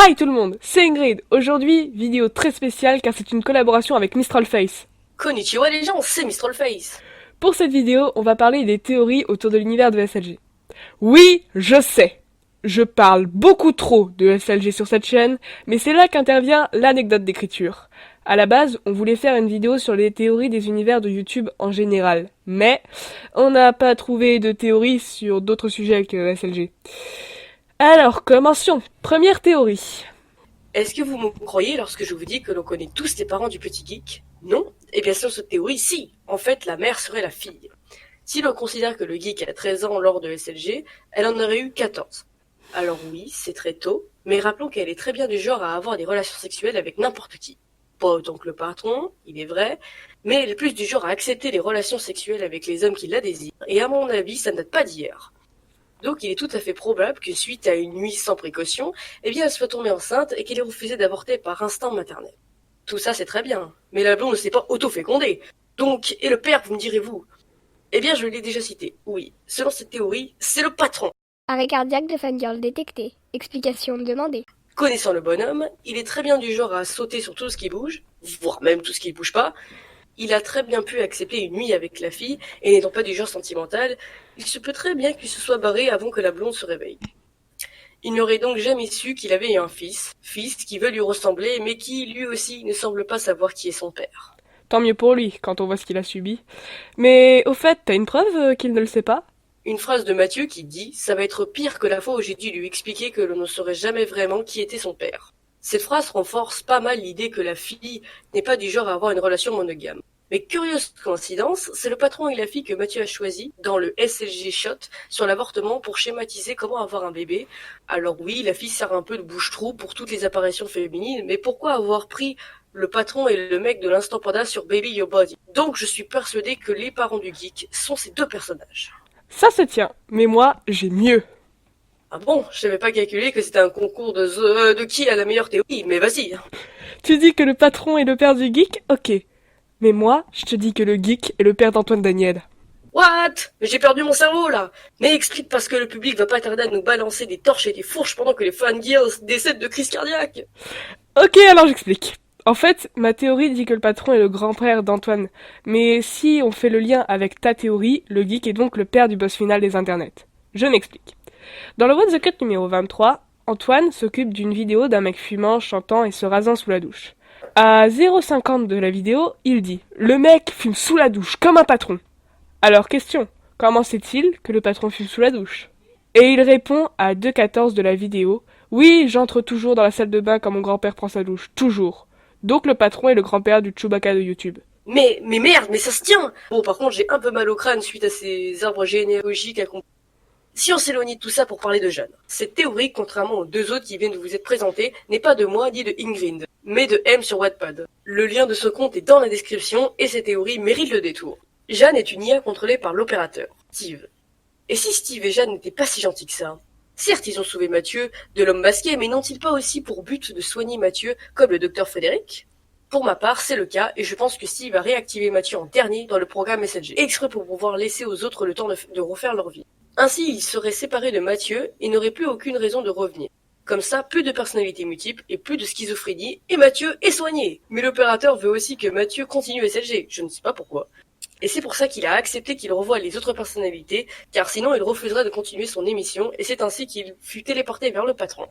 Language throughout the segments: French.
Hi tout le monde, c'est Ingrid. Aujourd'hui, vidéo très spéciale car c'est une collaboration avec Mistral Face. Konnichiwa les gens, c'est Mistral Face. Pour cette vidéo, on va parler des théories autour de l'univers de SLG. Oui, je sais, je parle beaucoup trop de SLG sur cette chaîne, mais c'est là qu'intervient l'anecdote d'écriture. À la base, on voulait faire une vidéo sur les théories des univers de YouTube en général, mais on n'a pas trouvé de théories sur d'autres sujets que SLG. Alors, commençons. Première théorie. Est-ce que vous me croyez lorsque je vous dis que l'on connaît tous les parents du petit geek? Non? Eh bien sur cette théorie, si. En fait, la mère serait la fille. Si l'on considère que le geek a 13 ans lors de SLG, elle en aurait eu 14. Alors oui, c'est très tôt, mais rappelons qu'elle est très bien du genre à avoir des relations sexuelles avec n'importe qui. Pas autant que le patron, il est vrai, mais elle est plus du genre à accepter les relations sexuelles avec les hommes qui la désirent, et à mon avis, ça ne date pas d'hier. Donc il est tout à fait probable que suite à une nuit sans précaution, eh bien elle soit tombée enceinte et qu'elle ait refusé d'avorter par instinct maternel. Tout ça c'est très bien, mais la blonde ne s'est pas auto-fécondée. Donc, et le père, vous me direz-vous? Eh bien je l'ai déjà cité, oui. Selon cette théorie, c'est le patron. Arrêt cardiaque de fangirl détecté. Explication demandée. Connaissant le bonhomme, il est très bien du genre à sauter sur tout ce qui bouge, voire même tout ce qui ne bouge pas. Il a très bien pu accepter une nuit avec la fille, et n'étant pas du genre sentimental, il se peut très bien qu'il se soit barré avant que la blonde se réveille. Il n'aurait donc jamais su qu'il avait eu un fils qui veut lui ressembler, mais qui, lui aussi, ne semble pas savoir qui est son père. Tant mieux pour lui, quand on voit ce qu'il a subi. Mais au fait, t'as une preuve qu'il ne le sait pas? Une phrase de Mathieu qui dit « Ça va être pire que la fois où j'ai dû lui expliquer que l'on ne saurait jamais vraiment qui était son père ». Cette phrase renforce pas mal l'idée que la fille n'est pas du genre à avoir une relation monogame. Mais curieuse coïncidence, c'est le patron et la fille que Mathieu a choisi dans le SLG Shot sur l'avortement pour schématiser comment avoir un bébé. Alors oui, la fille sert un peu de bouche-trou pour toutes les apparitions féminines, mais pourquoi avoir pris le patron et le mec de l'instant panda sur Baby Your Body? Donc je suis persuadé que les parents du geek sont ces deux personnages. Ça se tient, mais moi, j'ai mieux. Ah bon, je n'avais pas calculé que c'était un concours de qui a la meilleure théorie, mais vas-y. Tu dis que le patron est le père du geek? Ok. Mais moi, je te dis que le geek est le père d'Antoine Daniel. What? J'ai perdu mon cerveau là. Mais explique parce que le public va pas tarder à nous balancer des torches et des fourches pendant que les fangirls décèdent de crise cardiaque. Ok, alors j'explique. En fait, ma théorie dit que le patron est le grand-père d'Antoine. Mais si on fait le lien avec ta théorie, le geek est donc le père du boss final des internets. Je m'explique. Dans le What the Cut numéro 23, Antoine s'occupe d'une vidéo d'un mec fumant, chantant et se rasant sous la douche. À 0,50 de la vidéo, il dit « Le mec fume sous la douche, comme un patron ». Alors question, comment sait-il que le patron fume sous la douche? Et il répond à 2,14 de la vidéo « Oui, j'entre toujours dans la salle de bain quand mon grand-père prend sa douche, toujours ». Donc le patron est le grand-père du Chewbacca de YouTube. Mais merde, mais ça se tient. Bon, par contre, j'ai un peu mal au crâne suite à ces arbres généalogiques à comprendre. Si on s'éloigne de tout ça pour parler de Jeanne, cette théorie, contrairement aux deux autres qui viennent de vous être présentées, n'est pas de moi ni de Ingrid, mais de M sur Wattpad. Le lien de ce compte est dans la description et cette théorie mérite le détour. Jeanne est une IA contrôlée par l'opérateur, Steve. Et si Steve et Jeanne n'étaient pas si gentils que ça? Certes, ils ont sauvé Mathieu de l'homme masqué, mais n'ont-ils pas aussi pour but de soigner Mathieu comme le docteur Frédéric? Pour ma part, c'est le cas, et je pense que Steve a réactivé Mathieu en dernier dans le programme SLG, exprès pour pouvoir laisser aux autres le temps de refaire leur vie. Ainsi, il serait séparé de Mathieu et n'aurait plus aucune raison de revenir. Comme ça, plus de personnalités multiples et plus de schizophrénie, et Mathieu est soigné. Mais l'opérateur veut aussi que Mathieu continue SLG, je ne sais pas pourquoi. Et c'est pour ça qu'il a accepté qu'il revoie les autres personnalités, car sinon il refuserait de continuer son émission, et c'est ainsi qu'il fut téléporté vers le patron.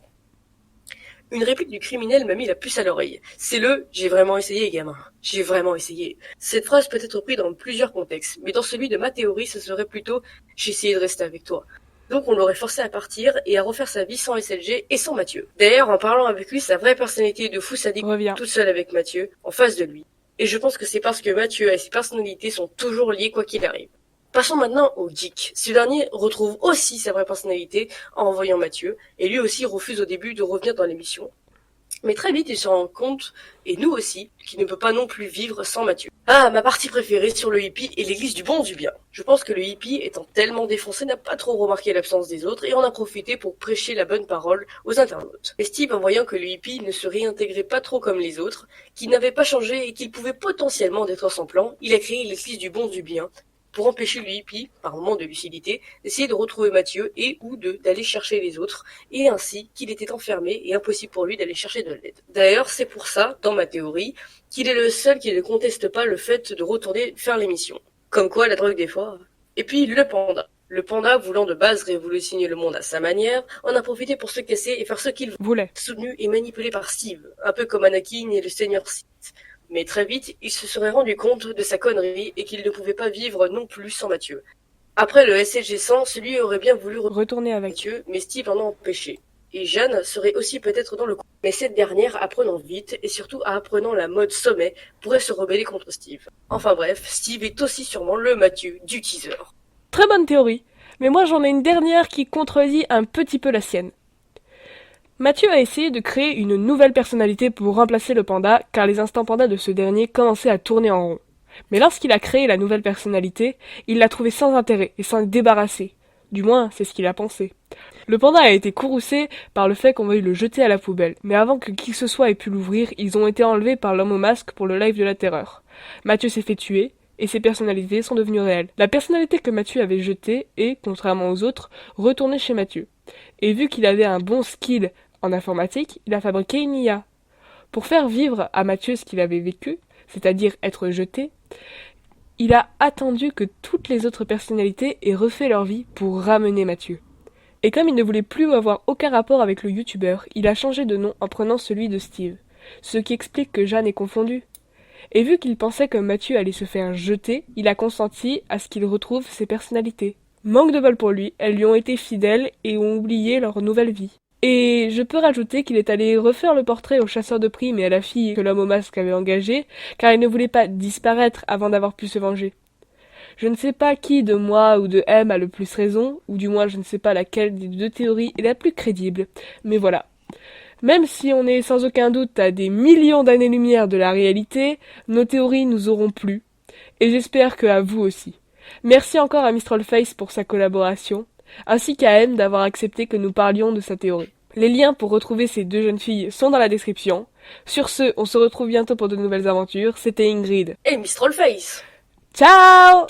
Une réplique du criminel m'a mis la puce à l'oreille. C'est le « j'ai vraiment essayé, gamin. J'ai vraiment essayé ». Cette phrase peut être prise dans plusieurs contextes, mais dans celui de ma théorie, ce serait plutôt « j'ai essayé de rester avec toi ». Donc on l'aurait forcé à partir et à refaire sa vie sans SLG et sans Mathieu. D'ailleurs, en parlant avec lui, sa vraie personnalité de fou sadique toute seule avec Mathieu, en face de lui. Et je pense que c'est parce que Mathieu et ses personnalités sont toujours liées quoi qu'il arrive. Passons maintenant au geek. Ce dernier retrouve aussi sa vraie personnalité en revoyant Mathieu, et lui aussi refuse au début de revenir dans l'émission. Mais très vite il se rend compte, et nous aussi, qu'il ne peut pas non plus vivre sans Mathieu. Ah, ma partie préférée sur le hippie est l'église du bon du bien. Je pense que le hippie, étant tellement défoncé, n'a pas trop remarqué l'absence des autres, et en a profité pour prêcher la bonne parole aux internautes. Et Steve, en voyant que le hippie ne se réintégrait pas trop comme les autres, qu'il n'avait pas changé et qu'il pouvait potentiellement être sans plan, il a créé l'église du bon du bien, pour empêcher lui, puis, par manque de lucidité, d'essayer de retrouver Mathieu et ou d'aller chercher les autres, et ainsi qu'il était enfermé et impossible pour lui d'aller chercher de l'aide. D'ailleurs, c'est pour ça, dans ma théorie, qu'il est le seul qui ne conteste pas le fait de retourner faire l'émission. Comme quoi, la drogue des fois. Et puis, le panda. Le panda, voulant de base révolutionner le monde à sa manière, en a profité pour se casser et faire ce qu'il voulait. Soutenu et manipulé par Steve, un peu comme Anakin et le Seigneur Sith. Mais très vite, il se serait rendu compte de sa connerie et qu'il ne pouvait pas vivre non plus sans Mathieu. Après le SLG-100, celui aurait bien voulu retourner avec Mathieu, mais Steve en a empêché. Et Jeanne serait aussi peut-être dans le coup. Mais cette dernière, apprenant vite, et surtout apprenant la mode sommet, pourrait se rebeller contre Steve. Enfin bref, Steve est aussi sûrement le Mathieu du teaser. Très bonne théorie, mais moi j'en ai une dernière qui contredit un petit peu la sienne. Mathieu a essayé de créer une nouvelle personnalité pour remplacer le panda, car les instants panda de ce dernier commençaient à tourner en rond. Mais lorsqu'il a créé la nouvelle personnalité, il l'a trouvée sans intérêt et s'en est débarrassé. Du moins, c'est ce qu'il a pensé. Le panda a été courroucé par le fait qu'on veuille le jeter à la poubelle, mais avant que qui que ce soit ait pu l'ouvrir, ils ont été enlevés par l'homme au masque pour le live de la terreur. Mathieu s'est fait tuer, et ses personnalités sont devenues réelles. La personnalité que Mathieu avait jetée est, contrairement aux autres, retournée chez Mathieu. Et vu qu'il avait un bon skill en informatique, il a fabriqué une IA. Pour faire vivre à Mathieu ce qu'il avait vécu, c'est-à-dire être jeté, il a attendu que toutes les autres personnalités aient refait leur vie pour ramener Mathieu. Et comme il ne voulait plus avoir aucun rapport avec le youtubeur, il a changé de nom en prenant celui de Steve, ce qui explique que Jeanne est confondue. Et vu qu'il pensait que Mathieu allait se faire jeter, il a consenti à ce qu'il retrouve ses personnalités. Manque de bol pour lui, elles lui ont été fidèles et ont oublié leur nouvelle vie. Et je peux rajouter qu'il est allé refaire le portrait au chasseur de primes et à la fille que l'homme au masque avait engagée, car il ne voulait pas disparaître avant d'avoir pu se venger. Je ne sais pas qui de moi ou de M a le plus raison, ou du moins je ne sais pas laquelle des deux théories est la plus crédible, mais voilà. Même si on est sans aucun doute à des millions d'années-lumière de la réalité, nos théories nous auront plu, et j'espère que à vous aussi. Merci encore à Mistralface pour sa collaboration, ainsi qu'à M d'avoir accepté que nous parlions de sa théorie. Les liens pour retrouver ces deux jeunes filles sont dans la description. Sur ce, on se retrouve bientôt pour de nouvelles aventures. C'était Ingrid. Et Mistralface. Ciao!